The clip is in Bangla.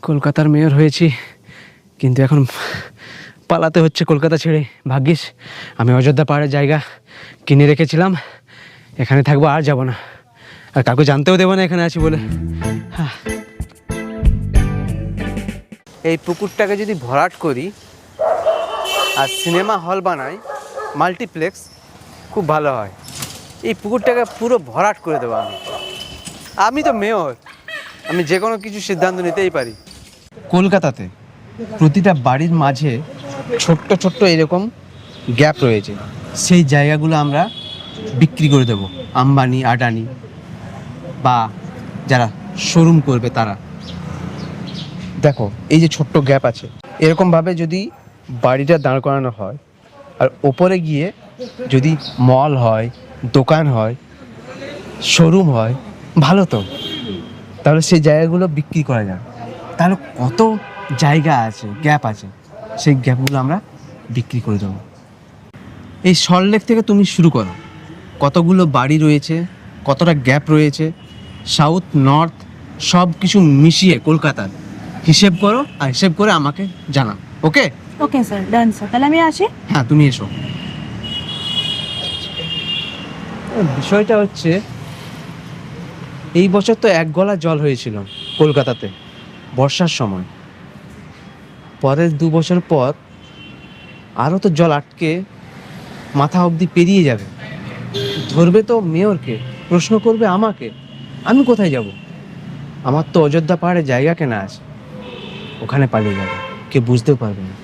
কলকাতার মেয়র হয়েছি, কিন্তু এখন পালাতে হচ্ছে কলকাতা ছেড়ে। ভাগ্যিস আমি অযোধ্যা পাহাড়ের জায়গা কিনে রেখেছিলাম, এখানে থাকবো, আর যাব না, আর কাউকে জানতেও দেবো না এখানে আছি বলে। এই পুকুরটাকে যদি ভরাট করি আর সিনেমা হল বানাই, মাল্টিপ্লেক্স, খুব ভালো হয়। এই পুকুরটাকে পুরো ভরাট করে দেবো আমি তো মেয়র, আমি যে কোনো কিছু সিদ্ধান্ত নিতেই পারি। কলকাতাতে প্রতিটা বাড়ির মাঝে ছোট্ট ছোট্ট এরকম গ্যাপ রয়েছে, সেই জায়গাগুলো আমরা বিক্রি করে দেবো আম্বানি, আডানি বা যারা শোরুম করবে তারা। দেখো এই যে ছোট্ট গ্যাপ আছে, এরকমভাবে যদি বাড়িটা দাঁড় করানো হয় আর ওপরে গিয়ে যদি মল হয়, দোকান হয়, শোরুম হয়, ভালো তো। তাহলে সেই জায়গাগুলো বিক্রি করা যায়, তাহলে কত জায়গা আছে, গ্যাপ আছে, সেই গ্যাপগুলো আমরা বিক্রি করে দেবো। এই সল্টলেক থেকে তুমি শুরু করো, কতগুলো বাড়ি রয়েছে, কতটা গ্যাপ রয়েছে, সাউথ নর্থ সব কিছু মিশিয়ে কলকাতার হিসেব করো, আর হিসেব করে আমাকে জানাও। ওকে ওকে স্যার, ডান স্যার, তাহলে আমি আসি। হ্যাঁ, তুমি এসো। বিষয়টা হচ্ছে, এই বছর তো এক গলা জল হয়েছিল কলকাতাতে বর্ষার সময়, পরের 2 বছর পর আরও তো জল আটকে মাথা অবধি পেরিয়ে যাবে। ধরবে তো মেয়রকে, প্রশ্ন করবে আমাকে, আমি কোথায় যাব? আমার তো অযোধ্যা পাহাড়ে জায়গা কেনা আছে, ওখানে পালিয়ে যাবে, কেউ বুঝতেও পারবে না।